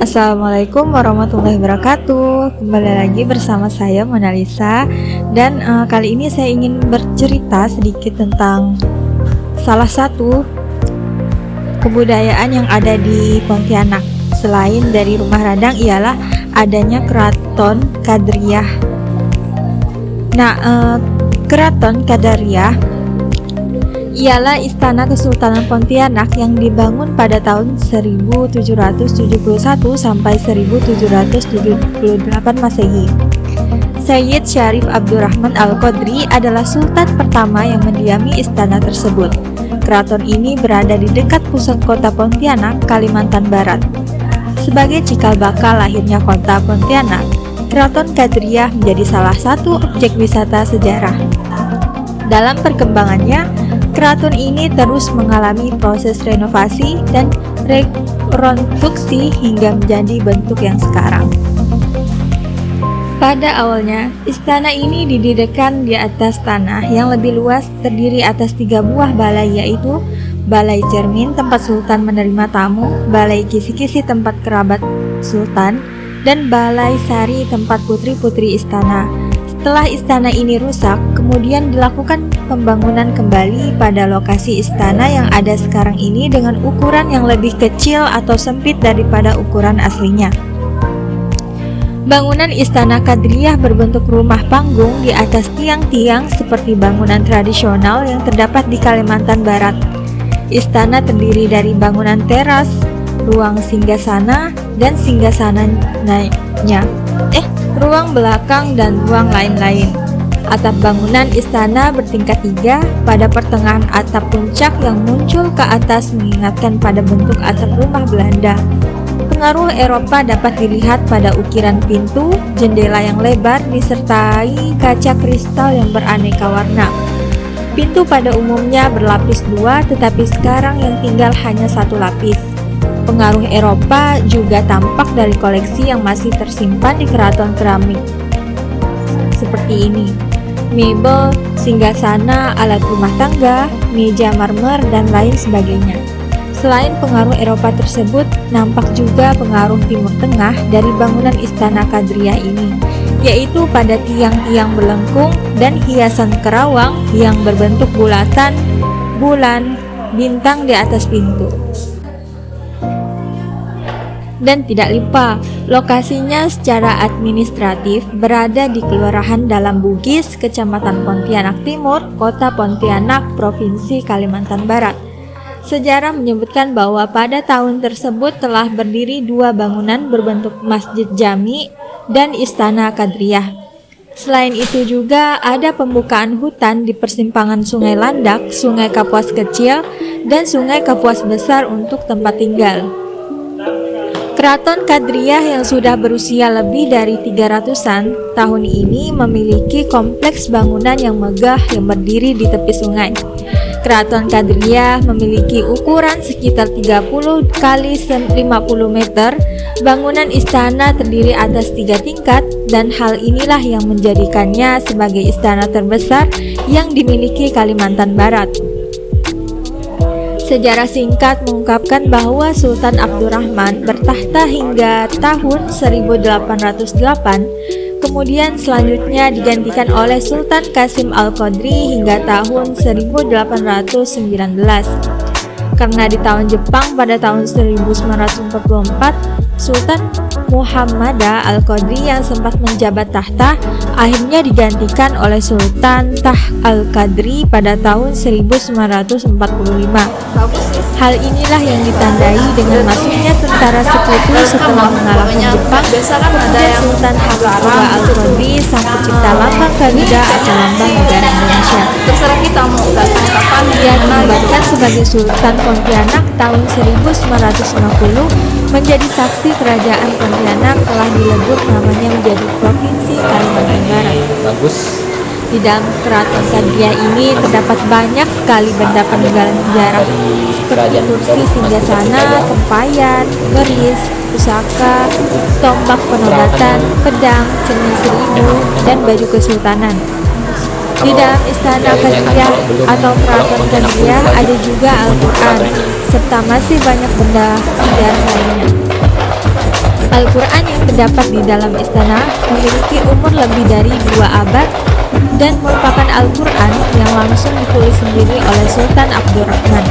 Assalamualaikum warahmatullahi wabarakatuh. Kembali lagi bersama saya Mona Lisa. Dan kali ini saya ingin bercerita sedikit tentang salah satu kebudayaan yang ada di Pontianak. Selain dari Rumah Radang ialah adanya Keraton Kadriah. Nah, Keraton Kadriah ialah istana Kesultanan Pontianak yang dibangun pada tahun 1771 sampai 1778 Masehi. Sayyid Syarif Abdurrahman Al-Qadri adalah sultan pertama yang mendiami istana tersebut. Keraton ini berada di dekat pusat kota Pontianak, Kalimantan Barat. Sebagai cikal bakal lahirnya kota Pontianak, Keraton Kadriah menjadi salah satu objek wisata sejarah. Dalam perkembangannya, keraton ini terus mengalami proses renovasi dan rekonstruksi hingga menjadi bentuk yang sekarang. Pada awalnya, istana ini didirikan di atas tanah yang lebih luas, terdiri atas 3 buah balai, yaitu Balai Cermin tempat sultan menerima tamu, Balai Kisi-kisi tempat kerabat sultan, dan Balai Sari tempat putri-putri istana. Setelah istana ini rusak, kemudian dilakukan pembangunan kembali pada lokasi istana yang ada sekarang ini dengan ukuran yang lebih kecil atau sempit daripada ukuran aslinya. Bangunan istana Kadriah berbentuk rumah panggung di atas tiang-tiang seperti bangunan tradisional yang terdapat di Kalimantan Barat. Istana terdiri dari bangunan teras, ruang singgasana dan singgasananya, ruang belakang dan ruang lain-lain. Atap bangunan istana bertingkat 3 pada pertengahan atap puncak yang muncul ke atas mengingatkan pada bentuk atap rumah Belanda. Pengaruh Eropa dapat dilihat pada ukiran pintu, jendela yang lebar disertai kaca kristal yang beraneka warna. Pintu pada umumnya berlapis 2, tetapi sekarang yang tinggal hanya 1 lapis. Pengaruh Eropa juga tampak dari koleksi yang masih tersimpan di keraton keramik seperti ini: mebel, singgasana, alat rumah tangga, meja marmer, dan lain sebagainya. Selain pengaruh Eropa tersebut, nampak juga pengaruh Timur Tengah dari bangunan istana Kadriah ini, yaitu pada tiang-tiang belengkung dan hiasan kerawang yang berbentuk bulatan, bulan, bintang di atas pintu. Dan tidak lupa, lokasinya secara administratif berada di Kelurahan Dalam Bugis, Kecamatan Pontianak Timur, Kota Pontianak, Provinsi Kalimantan Barat. Sejarah menyebutkan bahwa pada tahun tersebut telah berdiri 2 bangunan berbentuk masjid jami dan istana Kadriah. Selain itu juga ada pembukaan hutan di persimpangan Sungai Landak, Sungai Kapuas Kecil, dan Sungai Kapuas Besar untuk tempat tinggal. Keraton Kadriah yang sudah berusia lebih dari 300-an tahun ini memiliki kompleks bangunan yang megah yang berdiri di tepi sungai. Keraton Kadriah memiliki ukuran sekitar 30 x 50 meter. Bangunan istana terdiri atas 3 tingkat dan hal inilah yang menjadikannya sebagai istana terbesar yang dimiliki Kalimantan Barat. Sejarah singkat mengungkapkan bahwa Sultan Abdurrahman bertahta hingga tahun 1808, kemudian selanjutnya digantikan oleh Sultan Qasim Al-Qadri hingga tahun 1819. Karena di tahun Jepang pada tahun 1944, Sultan Muhammad Al-Qadri yang sempat menjabat tahta akhirnya digantikan oleh Sultan Tah Al-Qadri pada tahun 1945. Hal inilah yang ditandai dengan masuknya tentara sekutu setelah mengalahkan Jepang. Kemudian Sultan Hamengkubuwono Al-Qadri sang pencipta lambang Garuda atau lambang negara Indonesia. Ia dinobatkan sebagai Sultan Pontianak tahun 1950, menjadi saksi kerajaan Pontianak telah dilebur namanya menjadi Provinsi Kalimantan Barat. Di dalam Keraton Kadriah ini terdapat banyak sekali benda peninggalan sejarah seperti kursi singgasana, tempayan, keris, pusaka, tombak penobatan, pedang, cermin seribu, dan baju kesultanan. Di dalam istana Kadriah atau Keraton Kadriah ada juga Al-Quran serta masih banyak benda sejarah lainnya. terdapat di dalam istana memiliki umur lebih dari 2 abad dan merupakan Al-Quran yang langsung ditulis sendiri oleh Sultan Abdurrahman.